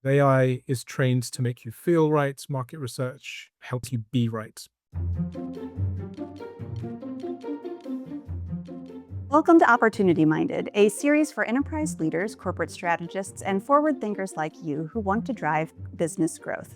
AI is trained to make you feel right. Market research helps you be right. Welcome to Opportunity Minded, a series for enterprise leaders, corporate strategists, and forward thinkers like you who want to drive business growth.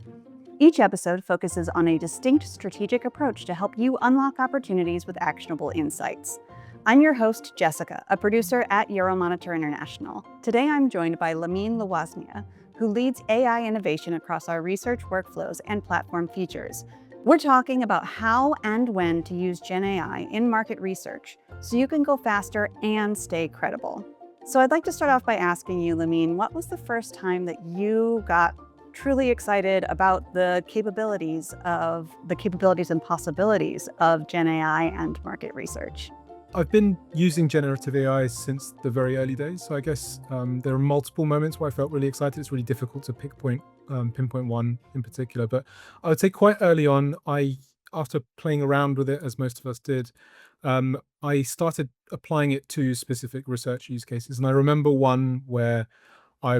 Each episode focuses on a distinct strategic approach to help you unlock opportunities with actionable insights. I'm your host, Jessica, a producer at Euromonitor International. Today I'm joined by Lamine Lawaznia, who leads AI innovation across our research workflows and platform features. We're talking about how and when to use GenAI in market research so you can go faster and stay credible. So I'd like to start off by asking you, Lamine, what was the first time that you got truly excited about the capabilities and possibilities of GenAI and market research? I've been using generative AI since the very early days. So I guess there are multiple moments where I felt really excited. It's really difficult to pinpoint one in particular. But I would say quite early on, after playing around with it, as most of us did, I started applying it to specific research use cases. And I remember one where I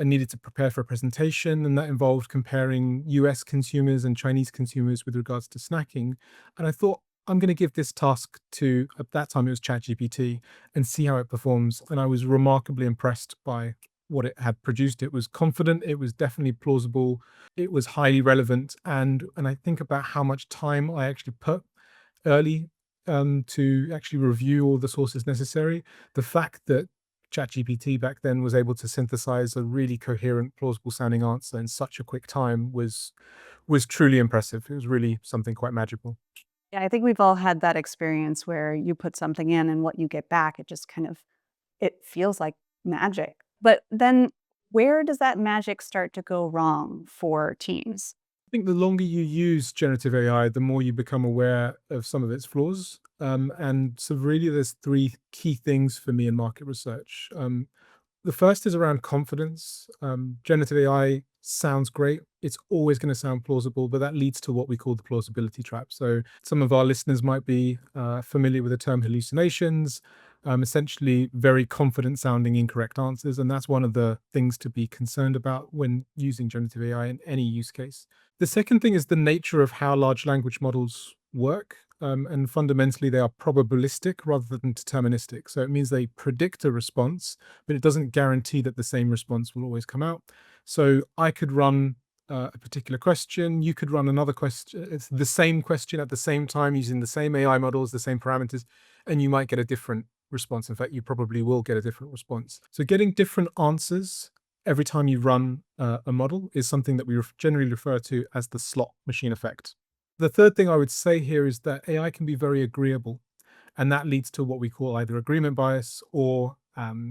needed to prepare for a presentation, and that involved comparing US consumers and Chinese consumers with regards to snacking. And I thought, I'm going to give this task to, at that time it was ChatGPT, and see how it performs. And I was remarkably impressed by what it had produced. It was confident, it was definitely plausible, it was highly relevant. And I think about how much time I actually put early to actually review all the sources necessary. The fact that ChatGPT back then was able to synthesize a really coherent, plausible sounding answer in such a quick time was truly impressive. It was really something quite magical. Yeah, I think we've all had that experience where you put something in and what you get back, it feels like magic. But then where does that magic start to go wrong for teams? I think the longer you use generative AI, the more you become aware of some of its flaws. And so really there's three key things for me in market research. The first is around confidence. Generative AI sounds great. It's always going to sound plausible, but that leads to what we call the plausibility trap. So some of our listeners might be familiar with the term hallucinations, essentially very confident sounding incorrect answers. And that's one of the things to be concerned about when using generative AI in any use case. The second thing is the nature of how large language models work. And fundamentally, they are probabilistic rather than deterministic. So it means they predict a response, but it doesn't guarantee that the same response will always come out. So I could run a particular question, you could run another question. It's the same question at the same time using the same AI models, the same parameters, and you might get a different response. In fact, you probably will get a different response. So getting different answers every time you run a model is something that we generally refer to as the slot machine effect. The third thing I would say here is that AI can be very agreeable, and that leads to what we call either agreement bias or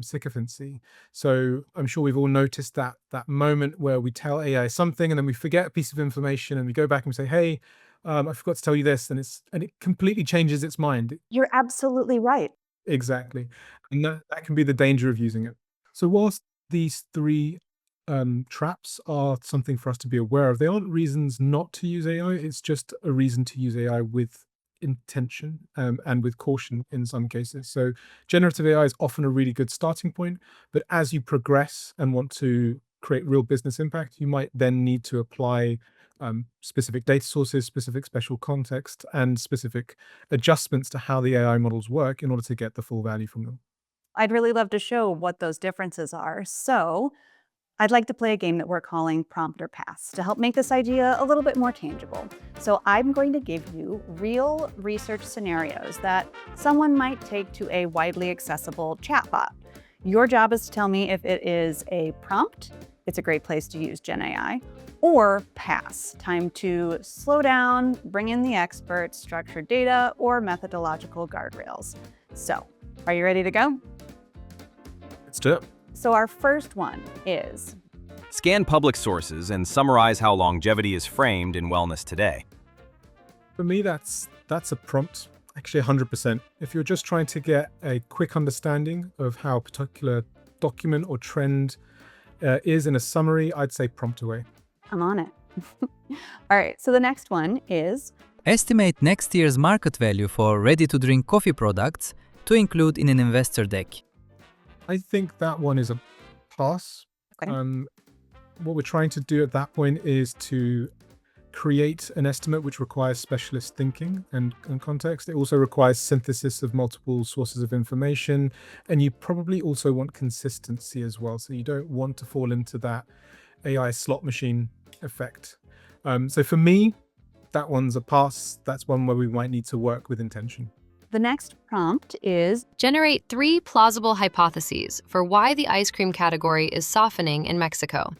sycophancy. So I'm sure we've all noticed that moment where we tell AI something and then we forget a piece of information and we go back and we say, hey, I forgot to tell you this, and it completely changes its mind. You're absolutely right. Exactly. And that can be the danger of using it. So whilst these three traps are something for us to be aware of, they aren't reasons not to use AI. It's just a reason to use AI with intention and with caution in some cases. So generative AI is often a really good starting point, but as you progress and want to create real business impact, you might then need to apply specific data sources, specific special context, and specific adjustments to how the AI models work in order to get the full value from them. I'd really love to show what those differences are. So I'd like to play a game that we're calling Prompt or Pass to help make this idea a little bit more tangible. So I'm going to give you real research scenarios that someone might take to a widely accessible chatbot. Your job is to tell me if it is a prompt, it's a great place to use GenAI, or pass, time to slow down, bring in the experts, structured data, or methodological guardrails. So, are you ready to go? Let's do it. So our first one is Scan public sources and summarize how longevity is framed in wellness today. For me, that's a prompt, actually 100%. If you're just trying to get a quick understanding of how a particular document or trend is in a summary, I'd say prompt away. I'm on it. All right, so the next one is Estimate next year's market value for ready-to-drink coffee products to include in an investor deck. I think that one is a pass. Okay. what we're trying to do at that point is to create an estimate which requires specialist thinking and context. It also requires synthesis of multiple sources of information, and you probably also want consistency as well. So you don't want to fall into that AI slot machine effect. So for me, that one's a pass. That's one where we might need to work with intention. The next prompt is Generate 3 plausible hypotheses for why the ice cream category is softening in Mexico.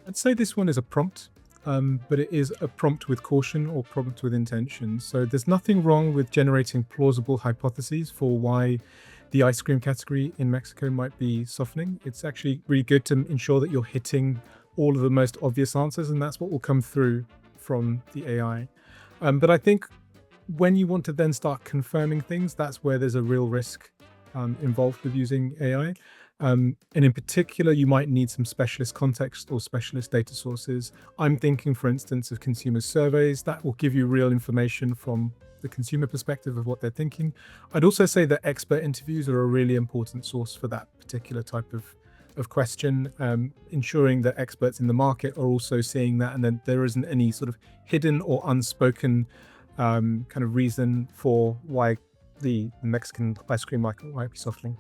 I'd say this one is a prompt, but it is a prompt with caution or prompt with intention. So there's nothing wrong with generating plausible hypotheses for why the ice cream category in Mexico might be softening. It's actually really good to ensure that you're hitting all of the most obvious answers, and that's what will come through from the AI. But I think when you want to then start confirming things, that's where there's a real risk involved with using AI. And in particular, you might need some specialist context or specialist data sources. I'm thinking, for instance, of consumer surveys. That will give you real information from the consumer perspective of what they're thinking. I'd also say that expert interviews are a really important source for that particular type of question, ensuring that experts in the market are also seeing that, and then there isn't any sort of hidden or unspoken kind of reason for why the Mexican ice cream market might be softening.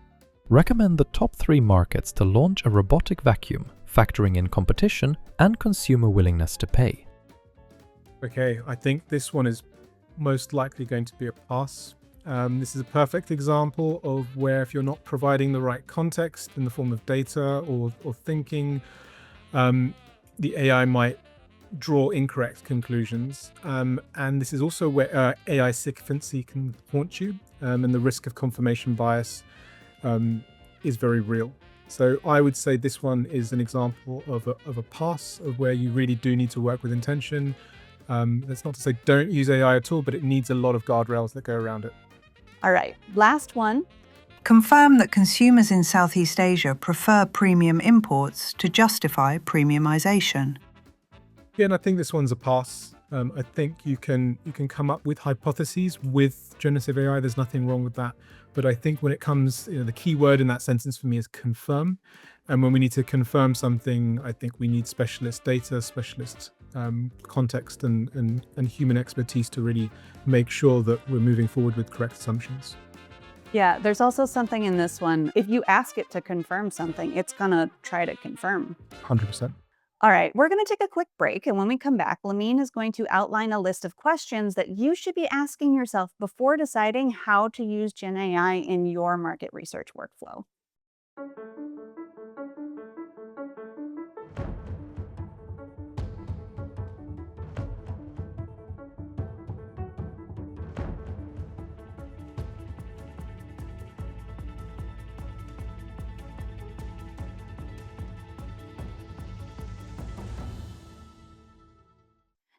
Recommend the top 3 markets to launch a robotic vacuum, factoring in competition and consumer willingness to pay. Okay, I think this one is most likely going to be a pass. This is a perfect example of where if you're not providing the right context in the form of data or thinking, the AI might draw incorrect conclusions. And this is also where AI sycophancy can haunt you, and the risk of confirmation bias is very real. So I would say this one is an example of a pass, of where you really do need to work with intention. That's not to say don't use AI at all, but it needs a lot of guardrails that go around it. all right. Last one. Confirm that consumers in Southeast Asia prefer premium imports to justify premiumization. Yeah, and I think this one's a pass. I think you can come up with hypotheses with generative AI. There's nothing wrong with that. But I think when it comes, the key word in that sentence for me is confirm. And when we need to confirm something, I think we need specialist data, specialist context, and human expertise to really make sure that we're moving forward with correct assumptions. Yeah, there's also something in this one. If you ask it to confirm something, it's going to try to confirm. 100%. All right, we're going to take a quick break. And when we come back, Lamine is going to outline a list of questions that you should be asking yourself before deciding how to use GenAI in your market research workflow.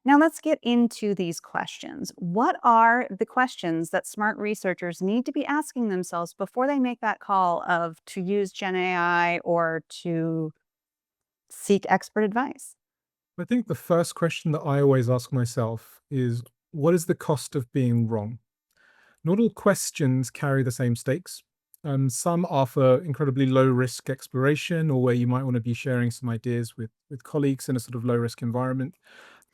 Now let's get into these questions. What are the questions that smart researchers need to be asking themselves before they make that call of to use GenAI or to seek expert advice? I think the first question that I always ask myself is, what is the cost of being wrong? Not all questions carry the same stakes. Some offer incredibly low risk exploration, or where you might want to be sharing some ideas with colleagues in a sort of low risk environment.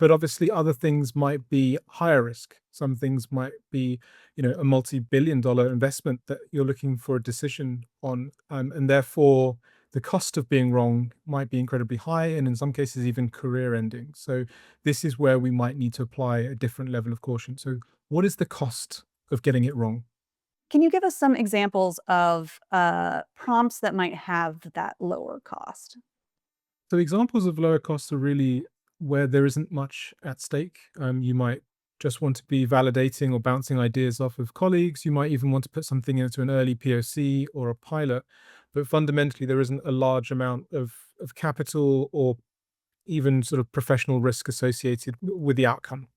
But obviously other things might be higher risk. Some things might be, a multi-billion-dollar investment that you're looking for a decision on. And therefore the cost of being wrong might be incredibly high, and in some cases even career ending. So this is where we might need to apply a different level of caution. So what is the cost of getting it wrong? Can you give us some examples of prompts that might have that lower cost? So examples of lower costs are really where there isn't much at stake. You might just want to be validating or bouncing ideas off of colleagues. You might even want to put something into an early POC or a pilot, but fundamentally there isn't a large amount of capital or even sort of professional risk associated with the outcome.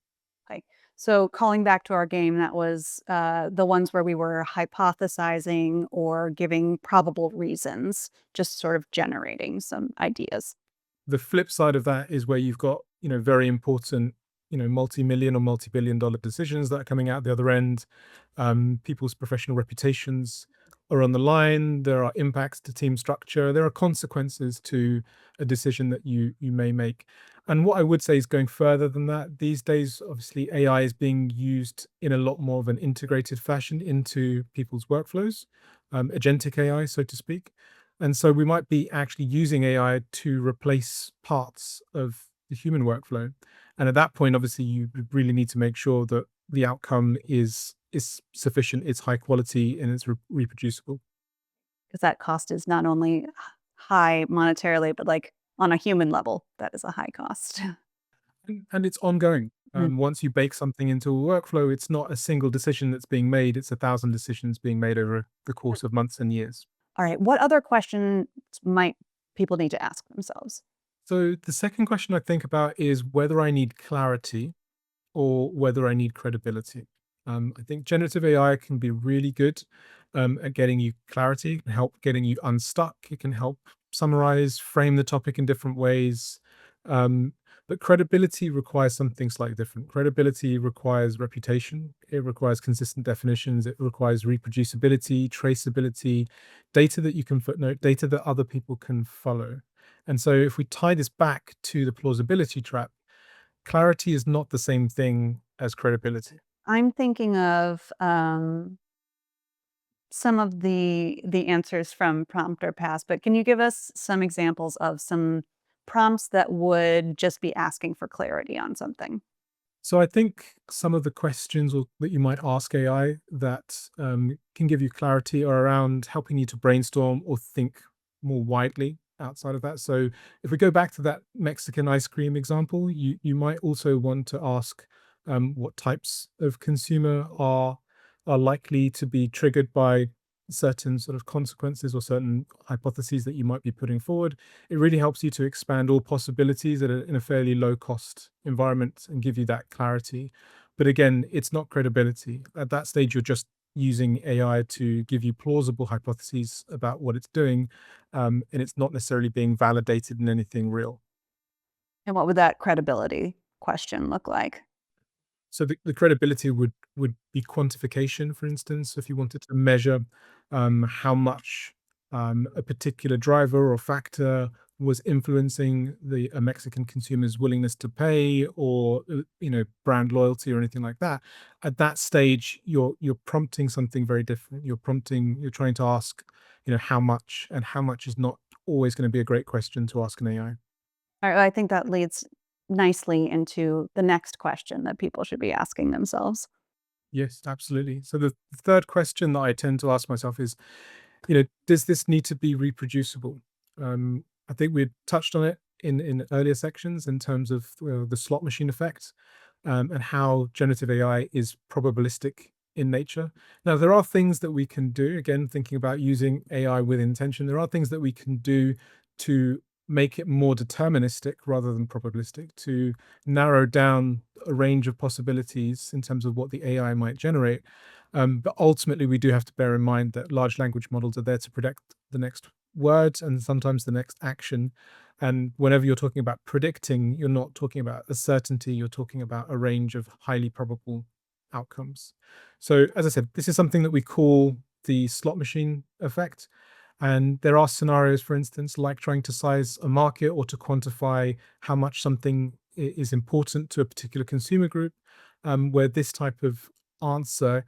Okay. So calling back to our game, that was the ones where we were hypothesizing or giving probable reasons, just sort of generating some ideas. The flip side of that is where you've got, very important, multi-million or multi-billion-dollar decisions that are coming out the other end, people's professional reputations are on the line. There are impacts to team structure. There are consequences to a decision that you may make. And what I would say is going further than that. These days, obviously, AI is being used in a lot more of an integrated fashion into people's workflows, agentic AI, so to speak. And so we might be actually using AI to replace parts of the human workflow. And at that point, obviously, you really need to make sure that the outcome is sufficient, it's high quality, and it's reproducible. Because that cost is not only high monetarily, but like on a human level, that is a high cost. And it's ongoing. Mm. Once you bake something into a workflow, it's not a single decision that's being made, it's 1,000 decisions being made over the course of months and years. All right. What other questions might people need to ask themselves? So the second question I think about is whether I need clarity or whether I need credibility. I think generative AI can be really good at getting you clarity, it can help getting you unstuck, it can help summarize, frame the topic in different ways. Um, but credibility requires something slightly different. Credibility requires reputation, it requires consistent definitions, it requires reproducibility, traceability, data that you can footnote, data that other people can follow. And so if we tie this back to the plausibility trap, clarity is not the same thing as credibility. I'm thinking of some of the answers from prompt or past, but can you give us some examples of some prompts that would just be asking for clarity on something? So I think some of the questions that you might ask AI that can give you clarity are around helping you to brainstorm or think more widely outside of that. So if we go back to that Mexican ice cream example, you might also want to ask what types of consumer are likely to be triggered by certain sort of consequences or certain hypotheses that you might be putting forward. It really helps you to expand all possibilities in a fairly low cost environment and give you that clarity. But again, it's not credibility. At that stage, you're just using AI to give you plausible hypotheses about what it's doing, and it's not necessarily being validated in anything real. And what would that credibility question look like? So the credibility would be quantification, for instance, if you wanted to measure how much a particular driver or factor was influencing a Mexican consumer's willingness to pay, or brand loyalty or anything like that. At that stage, you're prompting something very different. You're trying to ask, how much, and how much is not always going to be a great question to ask an AI. All right, I think that leads nicely into the next question that people should be asking themselves. Yes, absolutely. So the third question that I tend to ask myself is, does this need to be reproducible? I think we touched on it in earlier sections in terms of the slot machine effect, and how generative AI is probabilistic in nature. Now, there are things that we can do, again, thinking about using AI with intention, there are things that we can do to make it more deterministic rather than probabilistic, to narrow down a range of possibilities in terms of what the AI might generate. But ultimately, we do have to bear in mind that large language models are there to predict the next word and sometimes the next action. And whenever you're talking about predicting, you're not talking about a certainty, you're talking about a range of highly probable outcomes. So, as I said, this is something that we call the slot machine effect. And there are scenarios, for instance, like trying to size a market or to quantify how much something is important to a particular consumer group, where this type of answer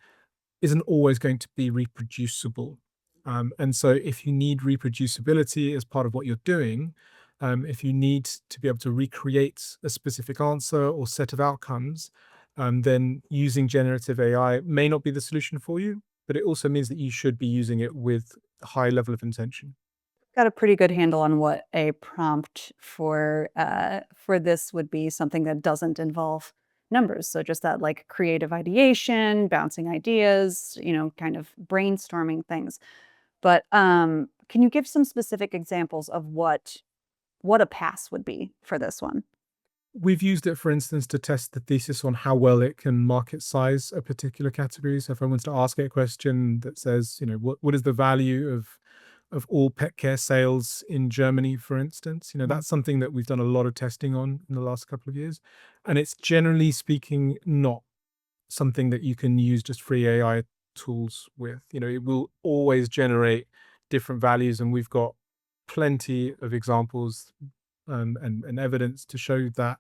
isn't always going to be reproducible. And so, if you need reproducibility as part of what you're doing, if you need to be able to recreate a specific answer or set of outcomes, then using generative AI may not be the solution for you, but it also means that you should be using it with a high level of intention. Got a pretty good handle on what a prompt for this would be, something that doesn't involve numbers. So just that like creative ideation, bouncing ideas, kind of brainstorming things. But can you give some specific examples of what a pass would be for this one? We've used it, for instance, to test the thesis on how well it can market size a particular category. So if I wanted to ask it a question that says, what is the value of all pet care sales in Germany, for instance, that's something that we've done a lot of testing on in the last couple of years. And it's generally speaking not something that you can use just free AI tools with. It will always generate different values, and we've got plenty of examples and evidence to show that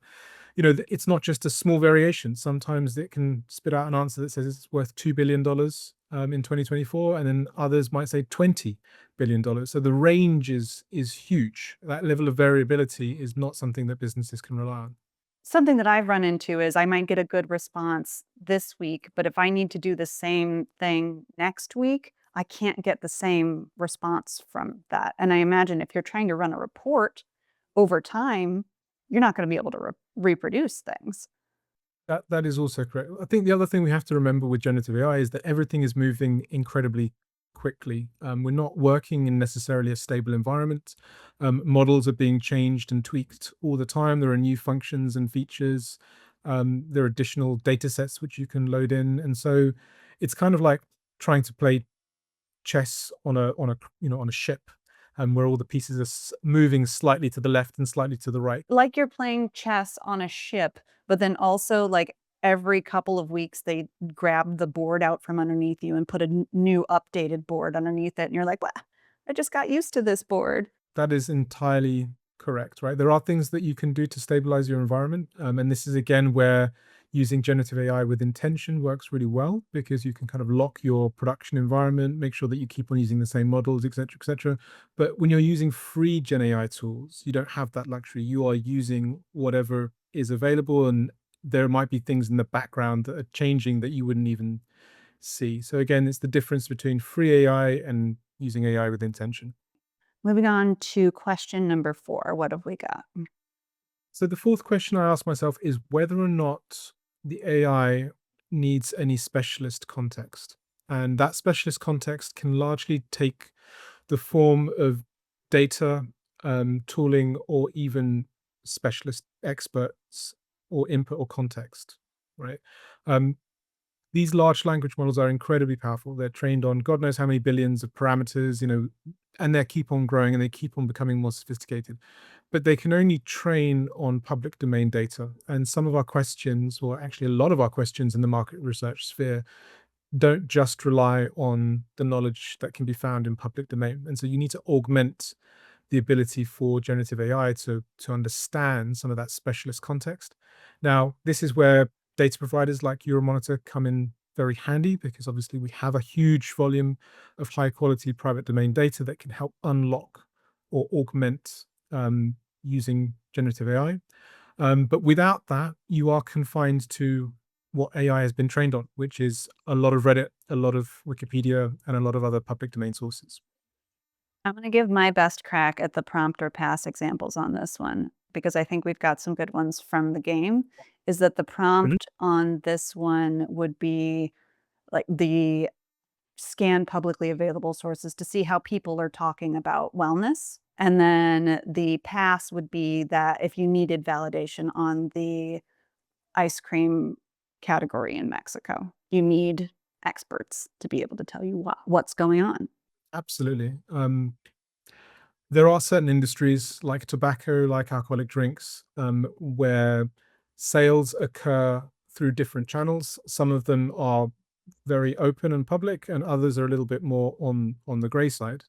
it's not just a small variation. Sometimes it can spit out an answer that says it's worth $2 billion in 2024, and then others might say $20 billion. So the range is huge. That level of variability is not something that businesses can rely on. Something that I've run into is I might get a good response this week, but if I need to do the same thing next week, I can't get the same response from that. And I imagine if you're trying to run a report over time, you're not going to be able to reproduce things. That is also correct. I think the other thing we have to remember with generative AI is that everything is moving incredibly quickly. We're not working in necessarily a stable environment. Models are being changed and tweaked all the time. There are new functions and features. There are additional data sets which you can load in, and so it's kind of like trying to play chess on a ship, where all the pieces are moving slightly to the left and slightly to the right. Like you're playing chess on a ship, but then also like every couple of weeks they grab the board out from underneath you and put a new updated board underneath it. And you're like, well, I just got used to this board. That is entirely correct, right? There are things that you can do to stabilize your environment. And this is again where using generative AI with intention works really well, because you can kind of lock your production environment, make sure that you keep on using the same models, et cetera, et cetera. But when you're using free Gen AI tools, you don't have that luxury. You are using whatever is available, and there might be things in the background that are changing that you wouldn't even see. So again, it's the difference between free AI and using AI with intention. Moving on to question number 4. What have we got? So the fourth question I ask myself is whether or not the AI needs any specialist context. And that specialist context can largely take the form of data, tooling, or even specialist experts or input or context, right? These large language models are incredibly powerful. They're trained on God knows how many billions of parameters, and they keep on growing and they keep on becoming more sophisticated. But they can only train on public domain data. And some of our questions, or actually a lot of our questions in the market research sphere, don't just rely on the knowledge that can be found in public domain. And so you need to augment the ability for generative AI to understand some of that specialist context. Now, this is where data providers like Euromonitor come in very handy, because obviously we have a huge volume of high quality private domain data that can help unlock or augment using generative AI. But without that, you are confined to what AI has been trained on, which is a lot of Reddit, a lot of Wikipedia, and a lot of other public domain sources. I'm going to give my best crack at the prompt or pass examples on this one, because I think we've got some good ones from the game. Is that the prompt on this one would be like the scan publicly available sources to see how people are talking about wellness. And then the pass would be that if you needed validation on the ice cream category in Mexico, you need experts to be able to tell you what's going on. Absolutely. There are certain industries like tobacco, like alcoholic drinks, where sales occur through different channels. Some of them are very open and public, and others are a little bit more on the gray side.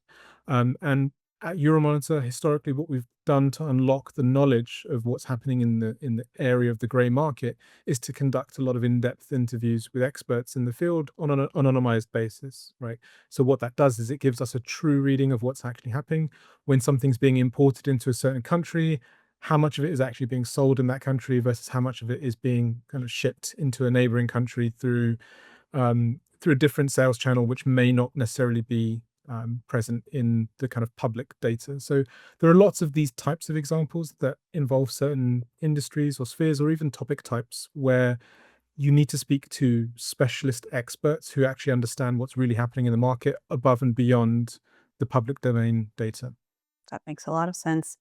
And at Euromonitor, historically, what we've done to unlock the knowledge of what's happening in the area of the gray market is to conduct a lot of in-depth interviews with experts in the field on an anonymized basis, right? So what that does is it gives us a true reading of what's actually happening when something's being imported into a certain country. How much of it is actually being sold in that country versus how much of it is being kind of shipped into a neighboring country through a different sales channel, which may not necessarily be present in the kind of public data. So there are lots of these types of examples that involve certain industries or spheres or even topic types where you need to speak to specialist experts who actually understand what's really happening in the market above and beyond the public domain data. That makes a lot of sense.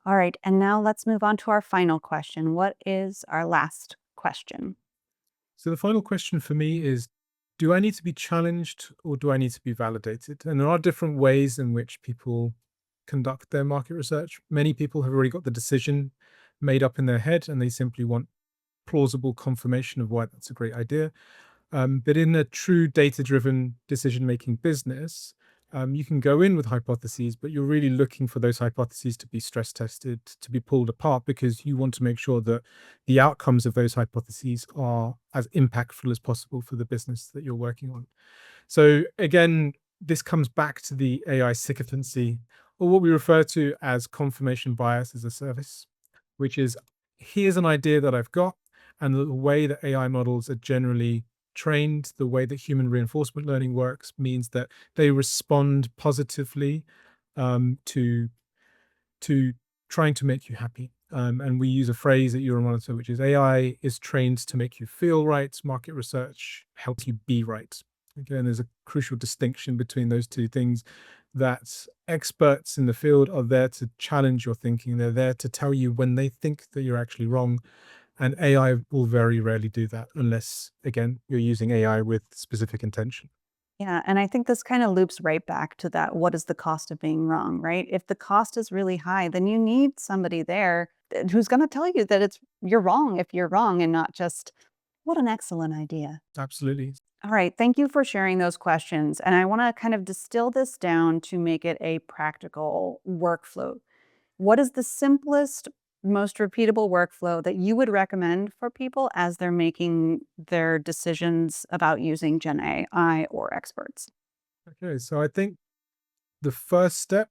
All right, and now let's move on to our final question. What is our last question? So the final question for me is, do I need to be challenged or do I need to be validated? And there are different ways in which people conduct their market research. Many people have already got the decision made up in their head and they simply want plausible confirmation of why that's a great idea. But in a true data-driven decision-making business, you can go in with hypotheses, but you're really looking for those hypotheses to be stress tested, to be pulled apart, because you want to make sure that the outcomes of those hypotheses are as impactful as possible for the business that you're working on. So again, this comes back to the AI sycophancy, or what we refer to as confirmation bias as a service, which is, here's an idea that I've got, and the way that AI models are generally trained, the way that human reinforcement learning works, means that they respond positively to trying to make you happy. And we use a phrase at Euromonitor, which is, AI is trained to make you feel right. Market research helps you be right. Again, there's a crucial distinction between those two things, that experts in the field are there to challenge your thinking. They're there to tell you when they think that you're actually wrong. And AI will very rarely do that unless, again, you're using AI with specific intention. Yeah, and I think this kind of loops right back to that, what is the cost of being wrong, right? If the cost is really high, then you need somebody there who's going to tell you that you're wrong if you're wrong, and not just, what an excellent idea. Absolutely. All right, thank you for sharing those questions. And I want to kind of distill this down to make it a practical workflow. What is the simplest, most repeatable workflow that you would recommend for people as they're making their decisions about using Gen AI or experts? Okay, so I think the first step,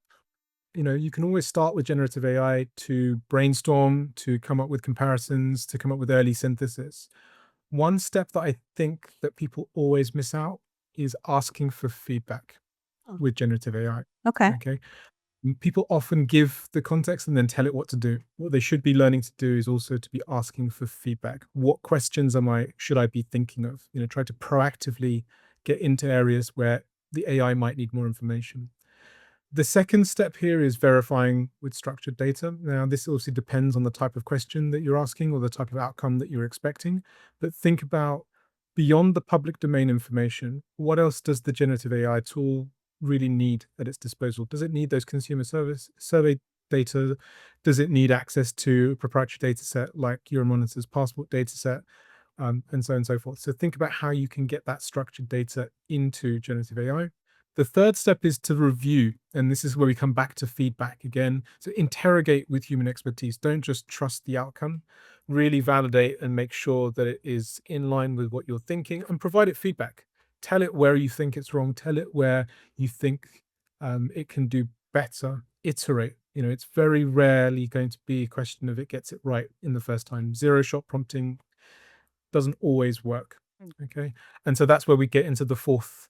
you can always start with generative AI to brainstorm, to come up with comparisons, to come up with early synthesis. One step that I think that people always miss out is asking for feedback Oh. with generative AI. Okay. Okay. People often give the context and then tell it what to do. What they should be learning to do is also to be asking for feedback. What questions should I be thinking of? Try to proactively get into areas where the AI might need more information. The second step here is verifying with structured data. Now, this also depends on the type of question that you're asking or the type of outcome that you're expecting. But think about, beyond the public domain information, what else does the generative AI tool really need at its disposal? Does it need those consumer survey data? Does it need access to a proprietary data set like Euromonitor's passport data set? And so on and so forth. So think about how you can get that structured data into generative AI. The third step is to review, and this is where we come back to feedback again. So interrogate with human expertise. Don't just trust the outcome. Really validate and make sure that it is in line with what you're thinking, and provide it feedback. Tell it where you think it's wrong. Tell it where you think it can do better. Iterate. It's very rarely going to be a question of it gets it right in the first time. Zero-shot prompting doesn't always work. Okay, and so that's where we get into the fourth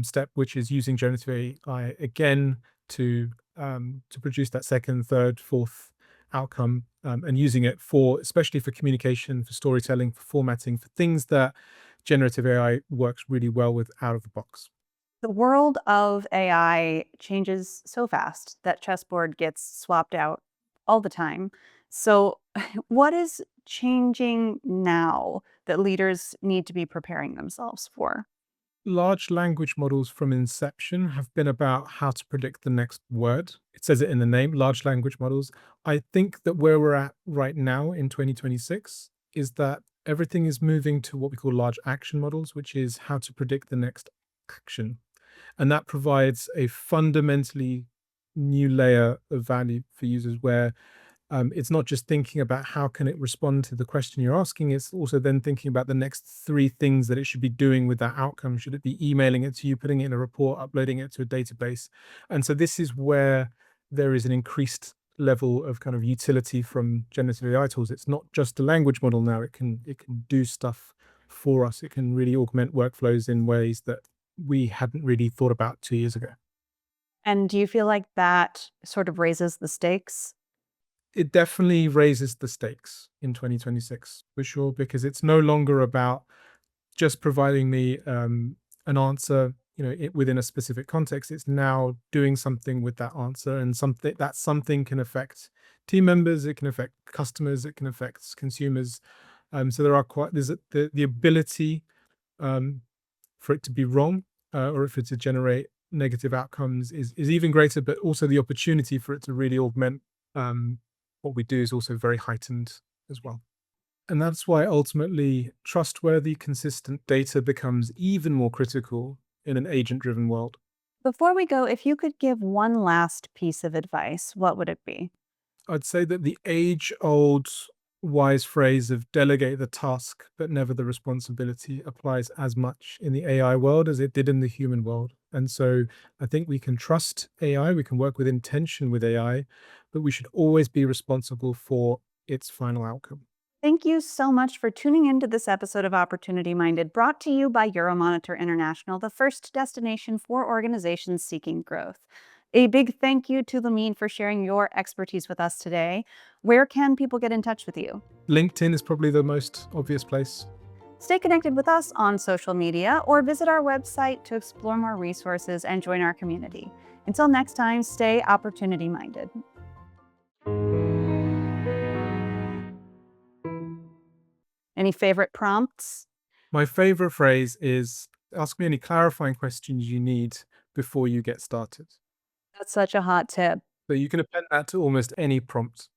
step, which is using generative AI again to produce that second, third, fourth outcome, and using it especially for communication, for storytelling, for formatting, for things that generative AI works really well with out of the box. The world of AI changes so fast that chessboard gets swapped out all the time. So, what is changing now that leaders need to be preparing themselves for? Large language models from inception have been about how to predict the next word. It says it in the name, large language models. I think that where we're at right now in 2026 is that everything is moving to what we call large action models, which is how to predict the next action. And that provides a fundamentally new layer of value for users, where it's not just thinking about how can it respond to the question you're asking, it's also then thinking about the next three things that it should be doing with that outcome. Should it be emailing it to you, putting it in a report, uploading it to a database? And so this is where there is an increased level of kind of utility from generative AI tools. It's not just a language model now. It can do stuff for us. It can really augment workflows in ways that we hadn't really thought about 2 years ago. And do you feel like that sort of raises the stakes? It definitely raises the stakes in 2026 for sure, because it's no longer about just providing me an answer, within a specific context. It's now doing something with that answer, and something can affect team members, it can affect customers, it can affect consumers. So there's the ability for it to be wrong, or for it to generate negative outcomes is even greater, but also the opportunity for it to really augment what we do is also very heightened as well. And that's why ultimately trustworthy, consistent data becomes even more critical in an agent-driven world. Before we go, if you could give one last piece of advice, what would it be? I'd say that the age-old wise phrase of delegate the task but never the responsibility applies as much in the AI world as it did in the human world. And so I think we can trust AI, we can work with intention with AI, but we should always be responsible for its final outcome. Thank you so much for tuning into this episode of Opportunity Minded, brought to you by Euromonitor International, the first destination for organizations seeking growth. A big thank you to Lamine for sharing your expertise with us today. Where can people get in touch with you? LinkedIn is probably the most obvious place. Stay connected with us on social media or visit our website to explore more resources and join our community. Until next time, stay opportunity minded. Any favorite prompts? My favorite phrase is ask me any clarifying questions you need before you get started. That's such a hot tip. So you can append that to almost any prompt.